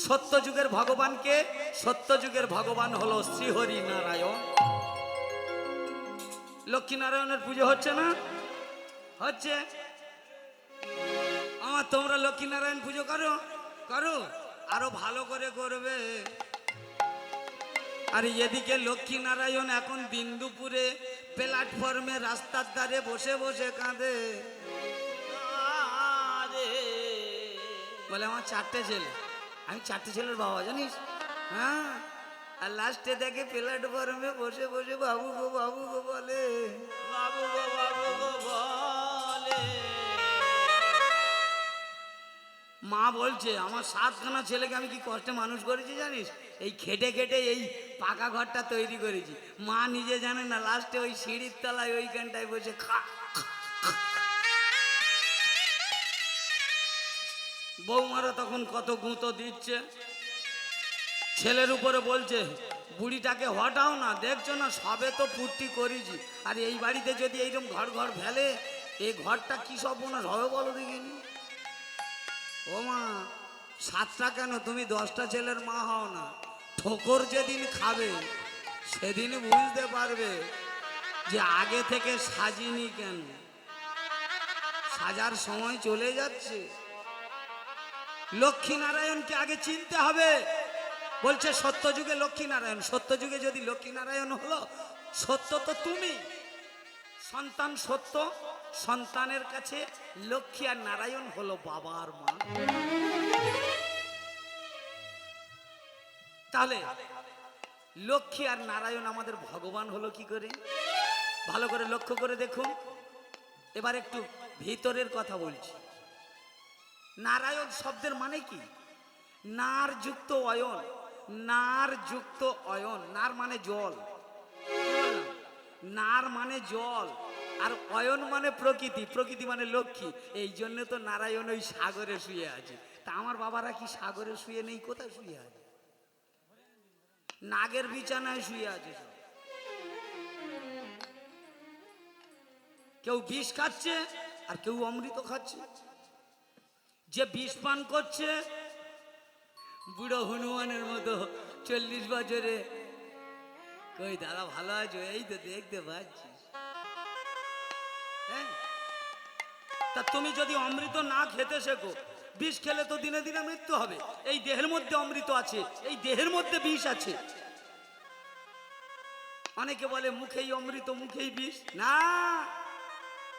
সত্য যুগের ভগবানকে, সত্য যুগের ভগবান হলো শ্রীহরি নারায়ণ। লক্ষ্মী নারায়ণের পুজো হচ্ছে না? হচ্ছে। আমার তোমরা লক্ষ্মী নারায়ণ পুজো করো, করো, আরো ভালো করে করবে। আর এদিকে লক্ষ্মী নারায়ণ এখন দিন দুপুরে প্ল্যাটফর্মে রাস্তার ধারে বসে বসে কাঁদে, বলে আমার 4টে ছেলে, আমি 4টে ছেলের বাবা, জানিস? হ্যাঁ। আর লাস্টে দেখে প্ল্যাটফর্মে বসে বসে বাবু গো বলে, বাবু গো বলে। মা বলছে আমার 7খানা ছেলেকে আমি কি কষ্টে মানুষ করেছি জানিস? এই খেটে খেটে এই পাকা ঘরটা তৈরি করেছি। মা নিজে জানে না, লাস্টে ওই সিঁড়ির তলায় ওইখানটায় বসে খা। বৌমারা তখন কত গুঁতো দিচ্ছে, ছেলের উপরে বলছে বুড়িটাকে হটাও না, দেখছো না সবে তো ফুর্তি করেছি, আর এই বাড়িতে যদি এইরকম ঘর ঘর ফেলে, এই ঘরটা কি সব বোনাস হবে বলো দেখিনি? ও মা, 7টা কেন, তুমি 10টা ছেলের মা হও না, ঠোকর যেদিন খাবে সেদিন বুঝতে পারবে যে আগে থেকে সাজিনি কেন, সাজার সময় চলে যাচ্ছে। লক্ষ্মী নারায়ণকে আগে চিনতে হবে। বলছে সত্য যুগে লক্ষ্মী নারায়ণ, সত্য যুগে যদি লক্ষ্মী নারায়ণ হলো, সত্য তো তুমি, সন্তান সত্য, সন্তানের কাছে লক্ষ্মী আর নারায়ণ হলো বাবা আর মা। তাহলে লক্ষ্মী আর নারায়ণ আমাদের ভগবান হলো কি করে? ভালো করে লক্ষ্য করে দেখুন। এবার একটু ভিতরের কথা বলছি। নারায়ণ শব্দের মানে কি? নার যুক্ত অয়ন, নার যুক্ত অয়ন, নার মানে জল, নার মানে জল, আর অয়ন মানে প্রকৃতি, প্রকৃতি মানে লক্ষ্মী। এই জন্য তো নারায়ণ ওই সাগরে শুয়ে আছে। তা আমার বাবারা কি সাগরে শুয়ে নেই? কোথায় শুয়ে আছে? নাগের বিছানায় শুয়ে আছে। কেউ বিষ খাচ্ছে আর কেউ অমৃত খাচ্ছে। যে বিষ পান করছে বুড়ো হনুমানের মতো 40 বছরে, কই দাদা ভালো আছো? এই তো দেখতে পাচ্ছি। হ্যাঁ, তা তুমি যদি অমৃত না খেতে শেখো, বিষ খেলে তো দিনে দিনে মৃত্যু হবে। এই দেহের মধ্যে অমৃত আছে, এই দেহের মধ্যে বিষ আছে। অনেকে বলে মুখেই অমৃত মুখেই বিষ, না,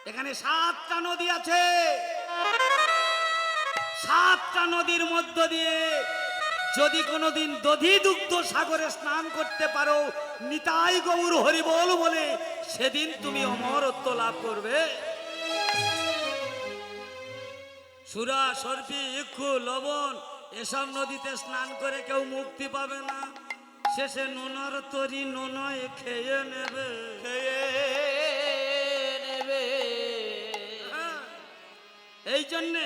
এখানে 7টা নদী আছে। 7টা নদীর মধ্য দিয়ে যদি কোনোদিন দধি দুগ্ধ সাগরে স্নান করতে পারো, নিতাই গৌর হরিবল বলে, সেদিন তুমি অমরত্ব লাভ করবে। সুরা, সর্পি, ইক্ষু, লবণ এসব নদীতে স্নান করে কেউ মুক্তি পাবে না। শেষে নোনার তরি নোনয় খেয়ে নেবে, খেয়ে নেবে। এই জন্যে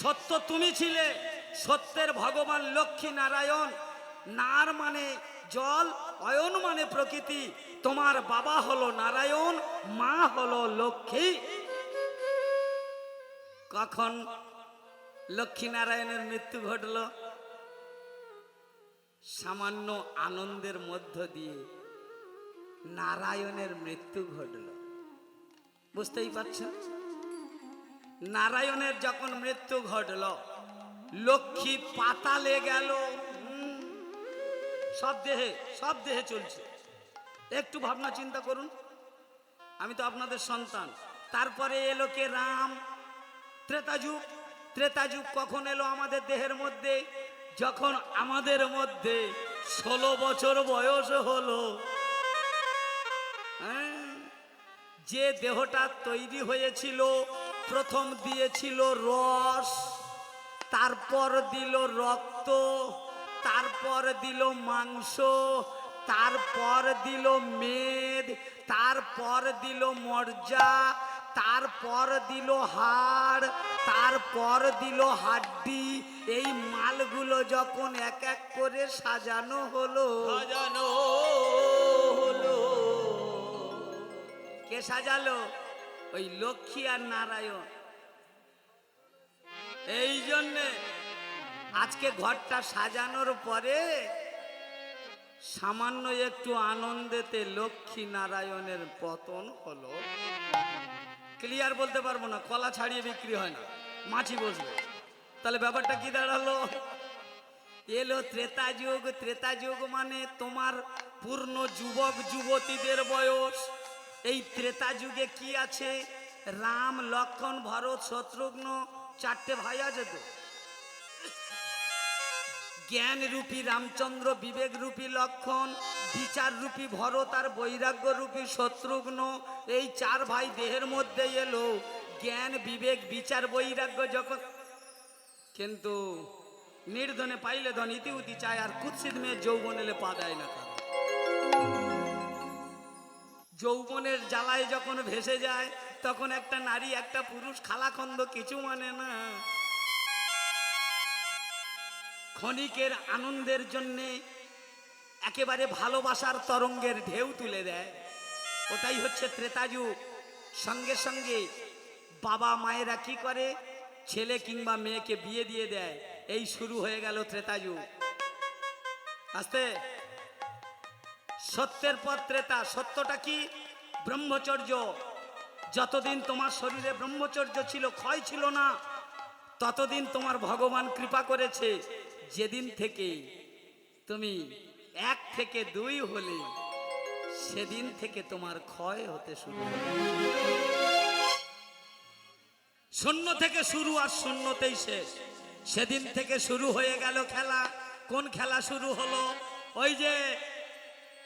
সত্য তুমি ছিলে, সত্যের ভগবান লক্ষ্মী নারায়ণ। নার মানে জল, অয়ন মানে প্রকৃতি। তোমার বাবা হলো নারায়ণ, মা হলো লক্ষ্মী। কখন লক্ষ্মী নারায়ণের মৃত্যু ঘটল? সামান্য আনন্দের মধ্য দিয়ে নারায়ণের মৃত্যু ঘটল। বুঝতেই পারছেন? নারায়ণের যখন মৃত্যু ঘটল, লক্ষ্মী পাতালে গেল। সব দেহে চলছে। একটু ভাবনা চিন্তা করুন। আমি তো আপনাদের সন্তান। তারপরে এলো কে? রাম। ত্রেতাযুগ। ত্রেতাযুগ কখন এলো আমাদের দেহের মধ্যে? যখন আমাদের মধ্যে 16 বছর বয়স হলো। যে দেহটা তৈরি হয়েছিল, প্রথম দিয়েছিল রস, তারপর দিল রক্ত, তারপর দিল মাংস, তারপর দিল মেদ, তারপর দিল মজ্জা, তারপর দিল হাড়, তারপর দিল হাড্ডি। এই মালগুলো যখন এক এক করে সাজানো হলো, কে সাজালো? ওই লক্ষ্মী আর নারায়ণ। এই জন্যে আজকে ঘরটা সাজানোর পরে সামান্য একটু আনন্দেতে লক্ষ্মী নারায়ণের পতন হলো। ক্লিয়ার বলতে পারবো না, কলা ছাড়িয়ে বিক্রি হয় না, মাছি বসবে। তাহলে ব্যাপারটা কি দাঁড়ালো? এলো ত্রেতা যুগ। ত্রেতা যুগ মানে তোমার পূর্ণ যুবক যুবতীদের বয়স। এই ত্রেতা যুগে কি আছে? রাম, লক্ষ্মণ, ভরত, শত্রুঘ্ন, চারটে ভাই আছে তো। জ্ঞান রূপী রামচন্দ্র, বিবেক রূপী লক্ষ্মণ, বিচার রূপী ভরত আর বৈরাগ্য রূপী শত্রুঘ্ন। এই চার ভাই দেহের মধ্যে এলো। জ্ঞান, বিবেক, বিচার, বৈরাগ্য যখন, কিন্তু নির্ধনে পাইলে ধন ইতি উতি চায়, আর কুৎসিত মেয়ে যৌবন এলে পা দেয় না কারো। যৌবনের জ্বালায় যখন ভেসে যায় তখন একটা নারী একটা পুরুষ খালাখন্দ কিছু মানে না। ক্ষণিকের আনন্দের জন্যে একেবারে ভালোবাসার তরঙ্গের ঢেউ তুলে দেয়। ওটাই হচ্ছে ত্রেতা যুগ। সঙ্গে সঙ্গে বাবা মায়েরা কি করে? ছেলে কিংবা মেয়েকে বিয়ে দিয়ে দেয়। এই শুরু হয়ে গেল ত্রেতা যুগ। আস্তে সত্যের পর ত্রেতা। সত্যটা কি? ব্রহ্মচর্য। যতদিন তোমার শরীরে ব্রহ্মচর্য ছিল, ক্ষয় ছিল না, ততদিন তোমার ভগবান কৃপা করেছে। যেদিন থেকে তুমি 1 থেকে 2 হলে সেদিন থেকে তোমার ক্ষয় হতে শুরু হলো। শূন্য থেকে শুরু আর শূন্যতেই শেষ। সেদিন থেকে শুরু হয়ে গেল খেলা। কোন খেলা শুরু হলো? ওই যে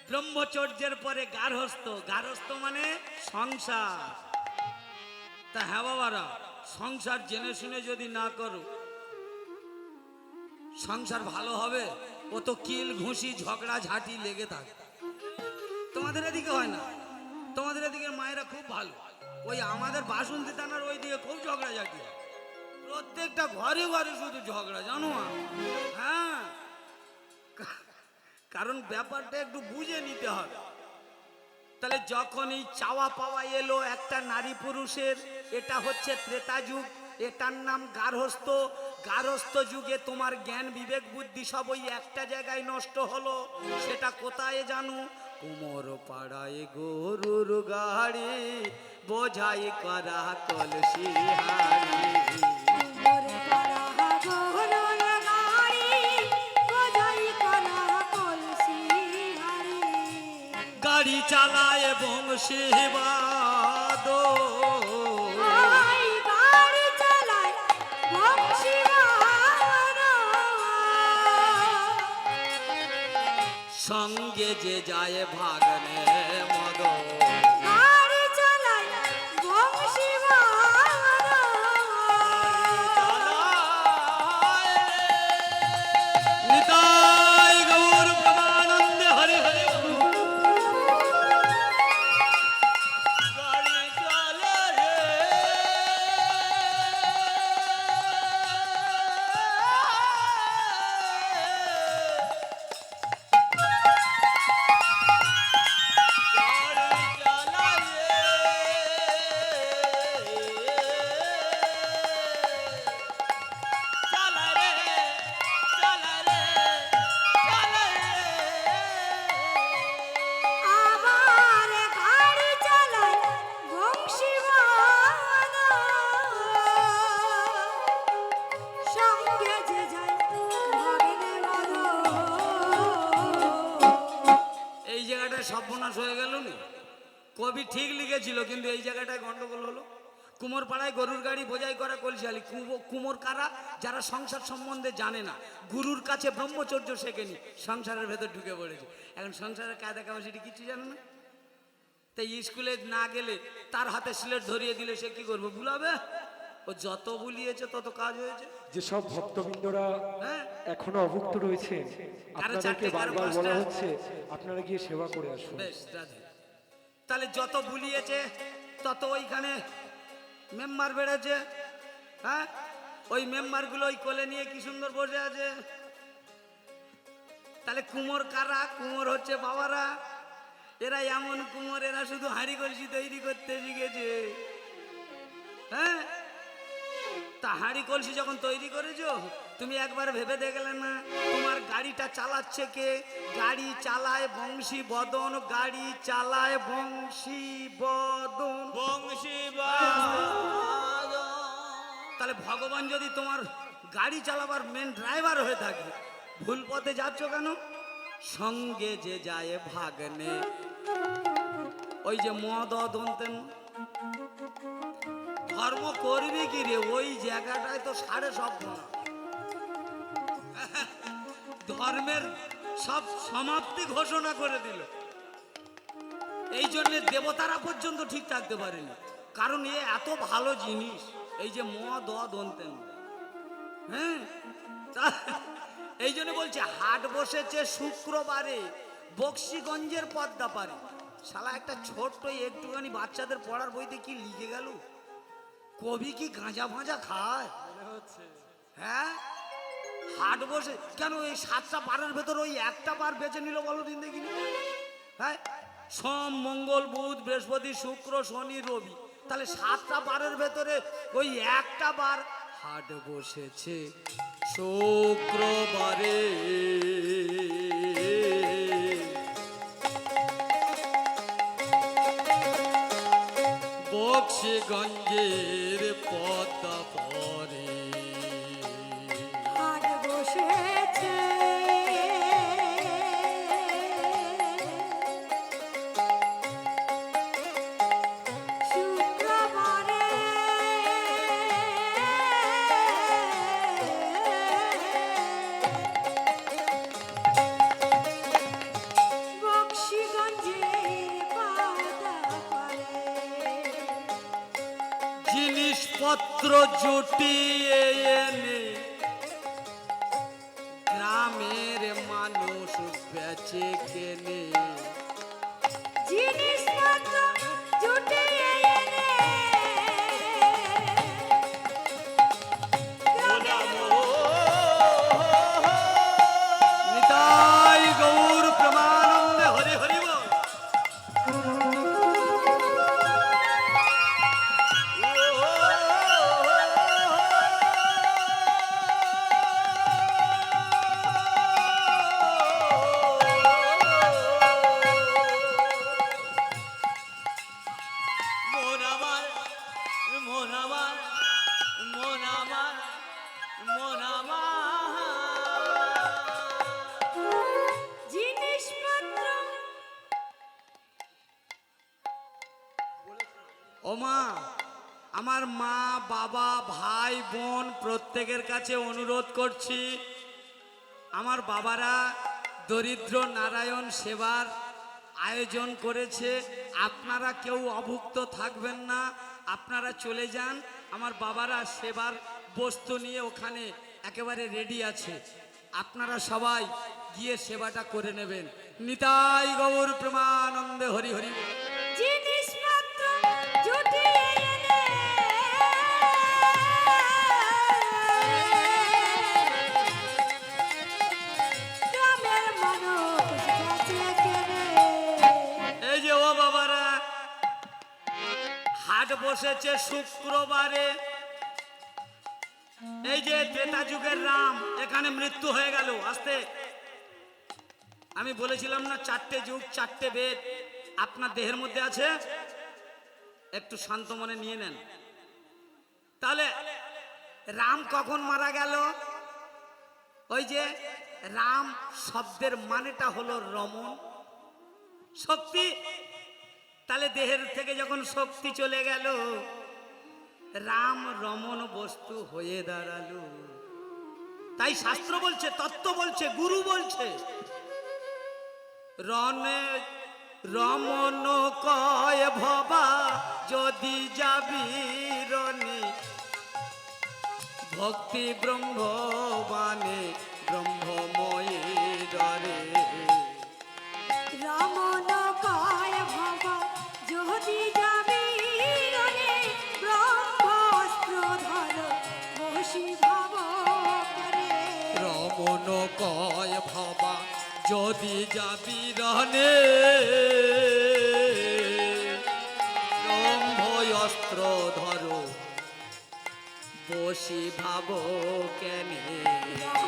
ব্রহ্মচর্যের পরে গার্হস্থ্য। গার্হস্থ্য মানে সংসার। তা হ্যাঁ বাবারা, সংসার জেনে শুনে যদি না করো সংসার ভালো হবে? ও তো কিল ঘুষি ঝগড়া ঝাঁটি লেগে থাকে। তোমাদের এদিকে হয় না? তোমাদের এদিকে মায়েরা খুব ভালো। ওই আমাদের বাসন্তী থানার ওই দিকে খুব ঝগড়া ঝাঁটি হয়। প্রত্যেকটা ঘরে ঘরে শুধু ঝগড়া, জানো? হ্যাঁ, কারণ ব্যাপারটা একটু বুঝে নিতে হবে। তাহলে যখনই চাওয়া পাওয়া এলো একটা নারী পুরুষের, এটা হচ্ছে ত্রেতা যুগ। এটার নাম গার্হস্থ্য। গার্হস্থ্য যুগে তোমার জ্ঞান, বিবেক, বুদ্ধি সব ওই একটা জায়গায় নষ্ট হলো। সেটা কোথায় জানো? কুমোর পাড়ায় গরুর গাড়ি, বোঝাই করা কলসি হাড়ি। গাড়ি চালায় বংশী বাদো, গাড়ি চালায় বংশী বাদো। সঙ্গে যে যায় ভাগনে মদ। গাড়ি চালায় বংশী বাদো। নিতাই গৌর প্রেমানন্দে হরে হরে। গাড়ি চলে রে, গাড়ি চালায় আবার গাড়ি চালায় বংশী বাদো। সঙ্গে যে যায় ভাগনে মদো। এই জায়গাটায় সর্বনাশ হয়ে গেল না? কবি ঠিক লিখেছিল, কিন্তু এই জায়গাটায় গন্ডগোল হলো। কুমোর পাড়ায় গরুর গাড়ি বোঝাই করা কলসিয়ালি। কুমোর কারা? যারা সংসার সম্বন্ধে জানে না, গুরুর কাছে ব্রহ্মচর্য শেখেনি, সংসারের ভেতর ঢুকে পড়েছে। এখন সংসারের কায়দা কাবাসিটি কিছু জানে না। তাই স্কুলে না গেলে তার হাতে সিলেট ধরিয়ে দিলে সে কি করবে? বুলাবে? ও যত বুলিয়েছে তত কাজ হয়েছে। যেসব ভক্তবৃন্দরা হ্যাঁ, এখনো অভুক্ত রয়েছে, আপনাদেরকে চারটে, কারো বারবার পাঁচটা। বলা হচ্ছে আপনারা গিয়ে সেবা করে আসুন। বেশ রাধে। তাহলে যত বুলিয়েছে তত ওইখানে মেম্বার বেড়েছে। হ্যাঁ, ওই মেম্বারগুলো ওই কোলে নিয়ে কি সুন্দর বসে আছে। তাহলে কুমোর কারা? কুমোর হচ্ছে বাবারা। এরা এমন কুমোর, এরা শুধু হাঁড়ি কলসি তৈরি করতে শিখেছে। হ্যাঁ, তা হাঁড়ি কলসি যখন তৈরি করেছো তুমি একবার ভেবে দেখলে না তোমার গাড়িটা চালাচ্ছে কে? গাড়ি চালায় বংশী বদন, গাড়ি চালায় বংশী বদন। তাহলে ভগবান যদি তোমার গাড়ি চালাবার মেন ড্রাইভার হয়ে থাকে, ভুল পথে যাচ্ছ কেন? সঙ্গে যে যায় ভাগ্নে, ওই যে মদ দন্তেন ধর্ম করবি কি রে? ওই জায়গাটায় তো সাড়ে সব না। ধর্মের সব সমাপ্তি ঘোষণা করে দিল। এই জন্য দেবতারা পর্যন্ত ঠিক থাকতে পারেনি, কারণ এ এত ভালো জিনিস। এই যে মদ দন্তেন, হ্যাঁ, এই জন্য বলছে হাট বসেছে শুক্রবারে বক্সিগঞ্জের পদ্মা পারে। শালা একটা ছোট্ট একটুখানি বাচ্চাদের পড়ার বইতে কি লিখে গেল? কবি কি গাঁজা ভাঁজা খায়? হ্যাঁ, হাট বসে কেন? এই 7টা পারের ভেতর ওই একটা বার বেছে নিল বলো দিন দেখিনি? হ্যাঁ, সোম মঙ্গল বুধ বৃহস্পতি শুক্র শনি রবি, তাহলে 7টা বারের ভেতরে ওই একটা বার হাট বসেছে শুক্রবারে। বক্সিগঞ্জের পদ্মা পরে হাট বসেছে শুক্রবারে, বক্সিগঞ্জের পদ্মা পারে। জিনিসপত্র জুটিয়ে এনে গ্রামের মানুষ বেচে কেনে। জিনিসপত্র জুটিয়ে এনে নিতাই গৌর প্রেমানন্দে হরি হরি বল। মন আমার, মন আমার, মন আমার, মন আমার। জিনিসপত্র ওমা, আমার মা বাবা ভাই বোন প্রত্যেকের কাছে অনুরোধ করছি, আমার বাবারা দরিদ্র নারায়ণ সেবার আয়োজন করেছে। আপনারা কেউ অভুক্ত থাকবেন না, আপনারা চলে যান। আমার বাবারা সেবার বস্তু নিয়ে ওখানে একেবারে রেডি আছে, আপনারা সবাই গিয়ে সেবাটা করে নেবেন। নিতাই গৌর প্রেমানন্দে হরি হরি বল। জিনিসপত্র জুটিয়ে এনে গ্রামের মানুষ বেচে কেনে। এই যে ও বাবারা, হাট বসেছে শুক্রবারে। এই যে ত্রেতা যুগের রাম এখানে মৃত্যু হয়ে গেল। আস্তে, আমি বলেছিলাম না 4টে যুগ 4টে বেদ আপনার দেহের মধ্যে আছে, একটু শান্ত মনে নিয়ে নেন। তাহলে রাম কখন মারা গেল? ওই যে রাম শব্দের মানেটা হলো রমণ, শক্তি। তাহলে দেহের থেকে যখন শক্তি চলে গেল, রাম রমণ বস্তু হয়ে দাঁড়ালো। তাই শাস্ত্র বলছে, তত্ত্ব বলছে, গুরু বলছে, রনে রমণ কয় ভবা যদি যাবি রনে, ভক্তি ব্রহ্মবানে ব্রহ্মময়ে ডরে। রমণ কয় ভব যদি যাবি রনে, ব্রহ্মাস্ত্র ধর বসি ভব করে। রমণ কয় ভবা যদি যাবি রনে, ব্রহ্ম অস্ত্র ধরো বসি ভাবো কেনে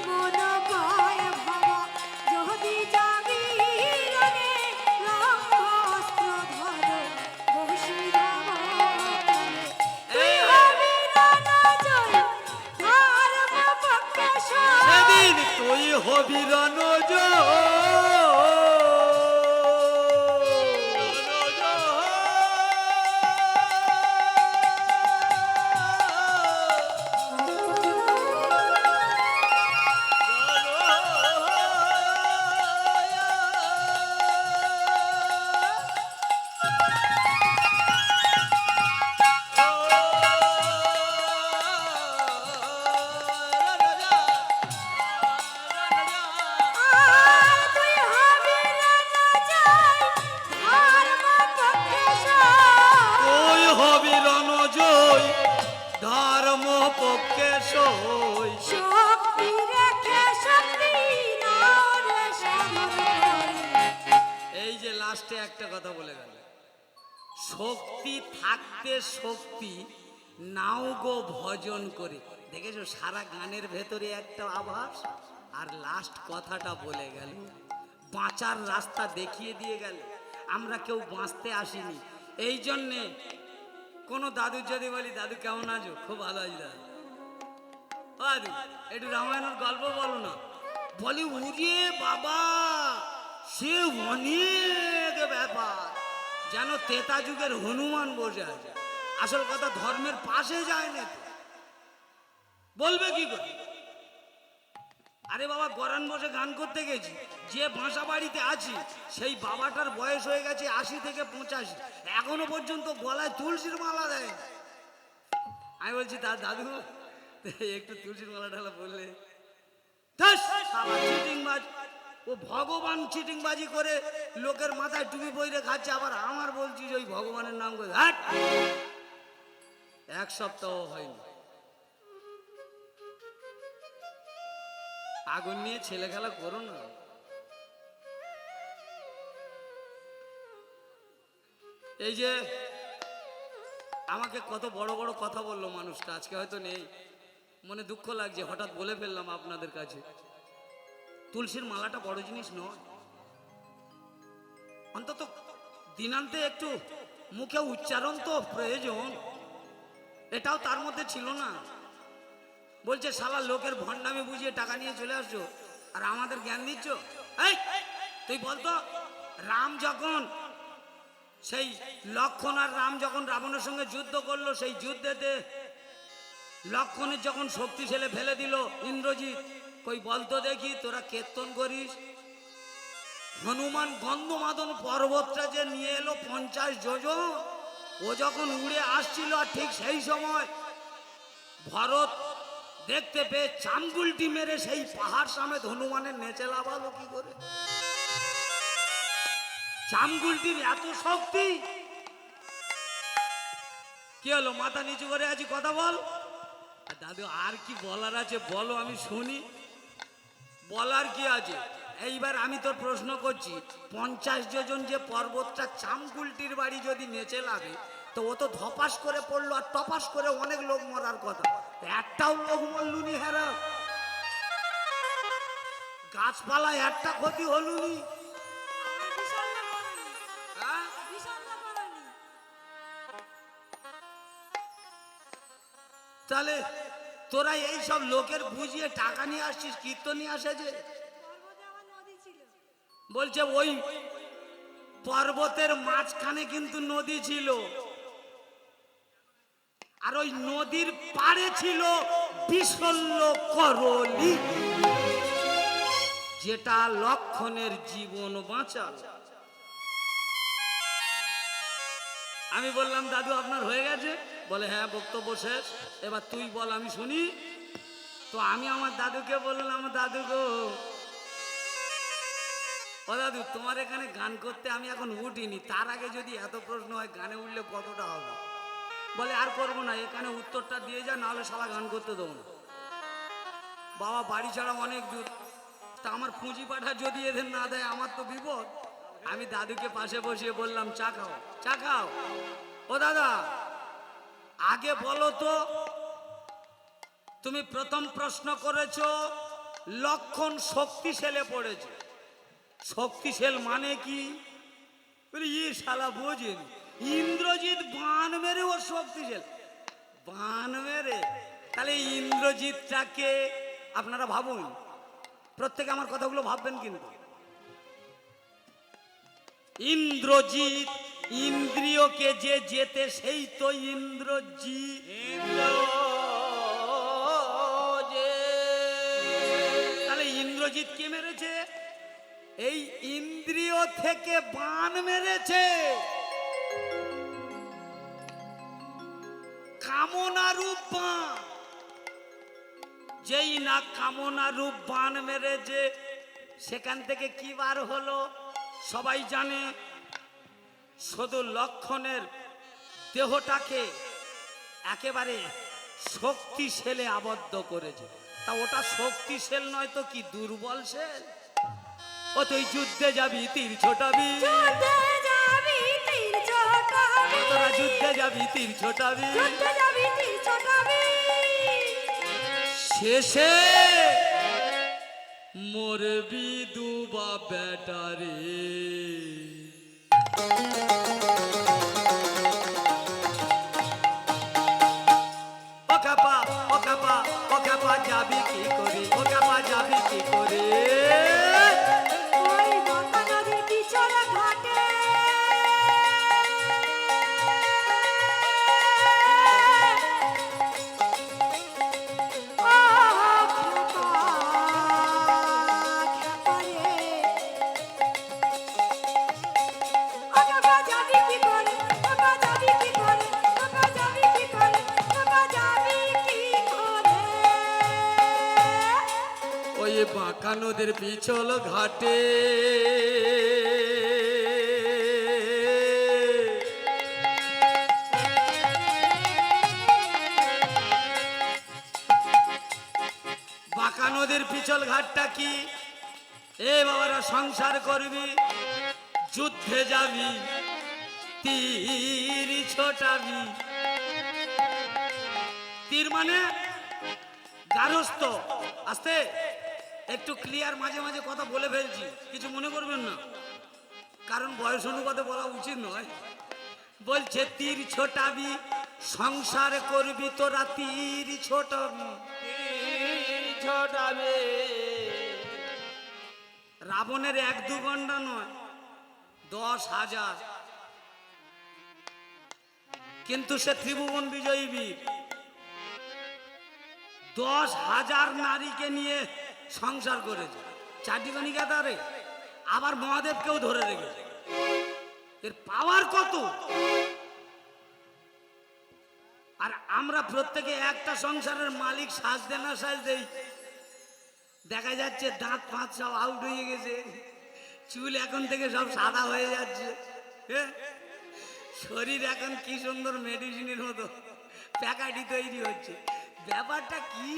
মন কয় ভাবা যদি জাগিরনে ব্রহ্মাস্ত্র ধরো বসি ভাবো কেনে। তুই হবি রণজয় ধর্ম পক্ষে সয়। সেদিন তুই হবি আর তুই হবি রণজয় ধর্ম পক্ষে সয়। তুই হবি রণজয় ধর্ম পক্ষে সই। শক্তি রেখে শক্তি নারে সাধন। এই যে লাস্টে একটা কথা বলে গেল, শক্তি থাকতে শক্তি নাও গো ভজন করে। দেখেছো সারা গানের ভেতরে একটা আভাস, আর লাস্ট কথাটা বলে গেল, বাঁচার রাস্তা দেখিয়ে দিয়ে গেল। আমরা কেউ বাঁচতে আসিনি, এই জন্যে কোনো দাদুর যদি বলি দাদু কেমন আছো, খুব ভালো আছি দাদু। ও দাদু একটু রামায়ণের গল্প বলো না, বলি উড়িয়ে বাবা সে অনেক ব্যাপার, যেন তেতা যুগের হনুমান বসে আছে। আসল কথা ধর্মের পাশে যায় না তো, বলবে কি করে? আরে বাবা গরান বসে গান করতে গেছি, যে বাসা বাড়িতে আছি সেই বাবাটার বয়স হয়ে গেছে ৮০ থেকে ৮৫, এখনো পর্যন্ত গলায় তুলসীর মালা দেয়। আমি বলছি তার দাদু একটু তুলসীর মালা ঢালা বললে, ধ্যাস, শালা চিটিংবাজ। ও ভগবান চিটিংবাজি করে লোকের মাথায় টুপি পইরে খাচ্ছে, আবার আমার বলছি যে ওই ভগবানের নাম করে। হাট! এক সপ্তাহ হয়নি, আগুন নিয়ে ছেলে খেলা করো না। এই যে আমাকে কত বড় বড় কথা বললো মানুষটা, আজকে হয়তো নেই, মনে দুঃখ লাগছে, হঠাৎ বলে ফেললাম আপনাদের কাছে। তুলসীর মালাটা বড় জিনিস নয়, অন্তত দিনান্তে একটু মুখে উচ্চারণ তো প্রয়োজন, এটাও তার মধ্যে ছিল না। বলছে শালা লোকের ভণ্ডামি বুঝিয়ে টাকা নিয়ে চলে আসছো আর আমাদের জ্ঞান দিচ্ছ। এই তুই বলতো, রাম যখন সেই লক্ষণ আর রাম যখন রাবণের সঙ্গে যুদ্ধ করলো, সেই যুদ্ধেতে লক্ষণের যখন শক্তিশালী ফেলে দিল ইন্দ্রজিৎ, কই বলতো দেখি তোরা কীর্তন করিস। হনুমান গন্ধমাদন পর্বতটা যে নিয়ে এলো 50 যোজন, ও যখন উড়ে আসছিল, আর ঠিক সেই সময় ভরত দেখতে পেয়ে চামগুলটি মেরে সেই পাহাড় সামেত হনুমানের নেচে লাভালো কি করে? চামগুলটির এত শক্তি। কি হলো, মাথা নিচু করে আছি, কথা বল। দাদু আর কি বলার আছে বলো, আমি শুনি। বলার কি আছে? এইবার আমি তোর প্রশ্ন করছি, 50 যোজন যে পর্বতটা চামগুলটির বাড়ি যদি নেচে লাগে, তো ও তো ধপাস করে পড়লো, আর টপাস করে অনেক লোক মরার কথা, একটাও লোক মরলুনি। হেরা গাছপালায় একটা ক্ষতি হলুনি। আমার বিশাল না করেনি, হ্যাঁ? বিশাল না করেনি। তাহলে তোরা এই সব লোকের বুঝিয়ে টাকা নিয়ে আসছিস, কীর্তন নিয়ে আসে যে। পর্বতে আমার নদী ছিল। বলছে ওই পর্বতের মাঝখানে কিন্তু নদী ছিল, আর ওই নদীর পাড়ে ছিল বিশল্য করলি, যেটা লক্ষণের জীবন বাঁচাল। আমি বললাম দাদু আপনার হয়ে গেছে? বলে হ্যাঁ, বক্তব্য শেষ, এবার তুই বল আমি শুনি। তো আমি আমার দাদুকে বললাম, দাদু গো, ও দাদু তোমার এখানে গান করতে আমি এখন উঠিনি, তার আগে যদি এত প্রশ্ন হয় গানে উঠলে কতটা হবে? বলে আর করবো না, এখানে উত্তরটা দিয়ে যা, নাহলে শালা গান করতে দেবো না। বাবা বাড়ি ছাড়া অনেক দূর, তা আমার পুঁজি পাঠা যদি এদের না দেয় আমার তো বিপদ। আমি দাদুকে পাশে বসিয়ে বললাম, চা খাও, চা খাও। ও দাদা আগে বলো তো, তুমি প্রথম প্রশ্ন করেছো লক্ষণ শক্তিশালে পড়েছে। শক্তিশাল মানে কি? বলি ই শালা বোঝেন, ইন্দ্রজিৎ বান মেরে ওর শক্তিশাল, বান মেরে। তাহলে ইন্দ্রজিৎটাকে আপনারা ভাবুন, প্রত্যেকে আমার কথাগুলো ভাববেন কিন্তু। ইন্দ্রজিৎ, ইন্দ্রিয়কে যে যেতে সেই তো ইন্দ্রজিৎ। তাহলে ইন্দ্রজিৎ কে মেরেছে? এই ইন্দ্রিয় থেকে বান মেরেছে। কামনারূপ বান, যেই না কামনারূপ বান মেরেছে, সেখান থেকে কি বার হলো সবাই জানে। শুধু লক্ষণের দেহটাকে একেবারে শক্তিশালে আবদ্ধ করেছে। তা ওটা শক্তিশাল নয় তো কি, দুর্বল সেল। ও তুই যুদ্ধে যাবি তীর ছোটাবি, যুদ্ধে যাবি তীর ছোটাবি, তোরা যুদ্ধে যাবি তীর ছোটাবি, যুদ্ধে যাবি তীর ছোটাবি। শেষে মরবি দুবা ব্যাটারে। ও কাপা, ও কাপা, ও কাপা যাবি কি করে, ও কাপা যাবি কি করে। ওই গঙ্গা নদীর পিছনে ঘাটে ও খেপা, খেপা রে। ও খেপা যাবি কি করে, খেপা যাবি কি করে, খেপা যাবি কি করে, খেপা যাবি কি করে। ওই বাঁকা নদীর পিছল ঘাটে বাঁকা নদীর পিছল ঘাটটা কি? এ বাবারা সংসার করবি, যুদ্ধে যাবি, তীর ছোটাবি। তীর মানে গারস্থ। আস্তে একটু ক্লিয়ার, মাঝে মাঝে কথা বলে ফেলছি, কিছু মনে করবেন না, কারণ বয়স অনুপাতে বলা উচিত নয়। বলছে তীর ছোটাবি, সংসার করবি তোরা তীর ছোটাবি। ছোটাবে রাবণের 1-2 গন্ডা নয়, 10,000। কিন্তু সে ত্রিভুবন বিজয়ী বীর, 10,000 নারীকে নিয়ে সংসার করেছে। চারটিখানি গাদারে আবার মহাদেবকেও ধরে রেখেছে। এর পাওয়ার কত! আর আমরা প্রত্যেকে একটা সংসারের মালিক, সাজতে না সাজতেই দেখা যাচ্ছে দাঁত ফাঁত সব আউট হয়ে গেছে, চুল এখন থেকে সব সাদা হয়ে যাচ্ছে। হ্যাঁ, শরীর এখন কি সুন্দর মেডিসিনের মতো প্যাকাটি তৈরি হচ্ছে। ব্যাপারটা কি?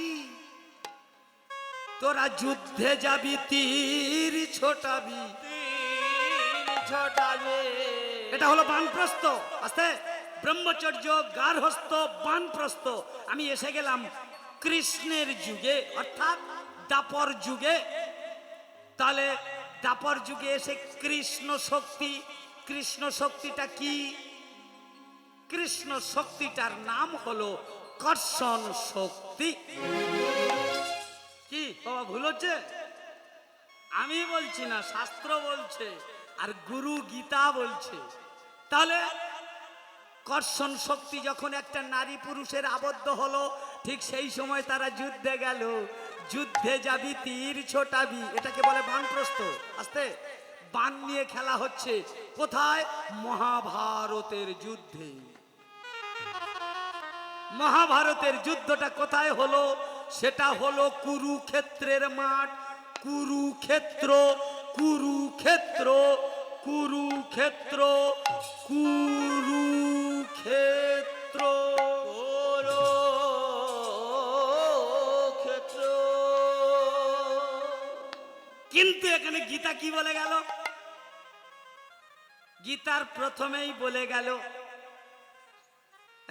তোরা যুদ্ধে যাবি তীর ছোটাবি, ছোটাবে এটা হলো বানপ্রস্থ। আস্তে ব্রহ্মচর্য, গার্হস্থ, বানপ্রস্থ। আমি এসে গেলাম কৃষ্ণের যুগে, অর্থাৎ দাপর যুগে। তাহলে দাপর যুগে এসে কৃষ্ণ শক্তি, কৃষ্ণ শক্তিটা কি? কৃষ্ণ শক্তিটার নাম হলো কর্ষণ শক্তি। কি বাবা ভুল হচ্ছে? আমি বলছি না, শাস্ত্র বলছে, আর গুরু গীতা বলছে। তাহলে কর্ষণ শক্তি যখন একটা নারী পুরুষের আবদ্ধ হলো, ঠিক সেই সময় তারা যুদ্ধে গেল। যুদ্ধে যাবি তীর ছোটাবি, এটাকে বলে বানপ্রস্থ। আস্তে বান নিয়ে খেলা হচ্ছে কোথায়? মহাভারতের যুদ্ধে। মহাভারতের যুদ্ধটা কোথায় হলো? সেটা হলো কুরুক্ষেত্রের মাঠ। কুরুক্ষেত্র, কুরুক্ষেত্র, কুরুক্ষেত্র, কুরুক্ষেত্র, ক্ষেত্র। কিন্তু এখানে গীতা কি বলে গেল? গীতার প্রথমেই বলে গেল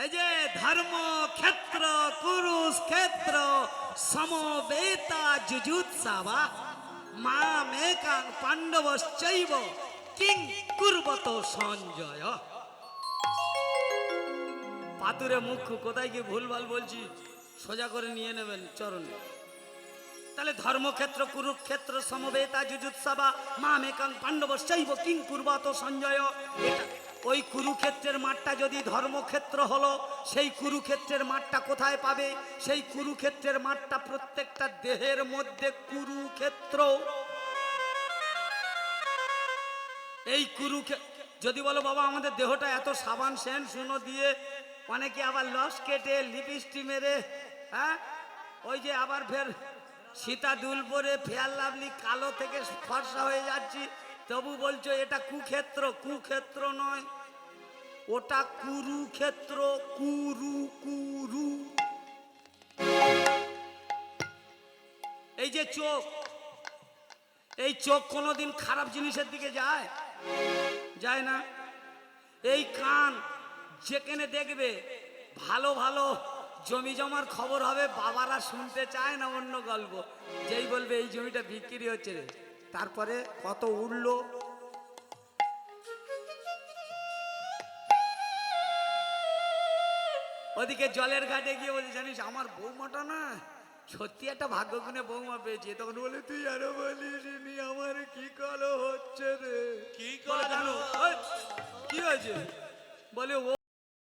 এই যে ধর্মক্ষেত্র কুরুক্ষেত্র সমবেতা যুযুৎসাবা মা মেকাং পাণ্ডবশ্চৈব কিং কুর্বত সঞ্জয়। পাতুরে মুখ কোথায় কি ভুলভাল বলছি সোজা করে নিয়ে নেবেন চরণে। তাহলে ধর্মক্ষেত্র কুরুক্ষেত্র সমবেতা যুযুৎসাবা মা মেকাং পাণ্ডবশ্চৈব কিং কুর্বত সঞ্জয়। এটা ওই কুরুক্ষেত্রের মাঠটা যদি ধর্মক্ষেত্র হলো, সেই কুরুক্ষেত্রের মাঠটা কোথায় পাবে? সেই কুরুক্ষেত্রের মাঠটা প্রত্যেকটা দেহের মধ্যে কুরুক্ষেত্র। এই যদি বলো বাবা আমাদের দেহটা এত সাবান সেন শুনো দিয়ে, অনেকে আবার লস কেটে লিপস্টিক মেরে, হ্যাঁ ওই যে আবার ফের সীতা দুল পরে ফেয়ার লাভলি কালো থেকে ফর্সা হয়ে যাচ্ছি, তবু বলছো এটা কুক্ষেত্র। কুক্ষেত্র নয়, ওটা কুরুক্ষেত্র। কুরু কুরু। এই যে চোখ, এই চোখ কোনোদিন খারাপ জিনিসের দিকে যায়? যায় না। এই কান যেখানে দেখবে ভালো ভালো জমি জমার খবর হবে, বাবারা শুনতে চায় না অন্য গল্প। যেই বলবে এই জমিটা বিক্রি হচ্ছে রে, তারপরে কত উঠলো। ওদিকে জলের ঘাটে গিয়ে বলছে জানিস আমার বৌমাটা না সত্যি একটা ভাগ্যগুণে বৌমা পেয়েছে। তখন বলে তুই আরো বলিস নি আমার কি কালো হচ্ছে রে। কি বলে, কালো? কেন? ওই, কি হয়েছে? বলে ও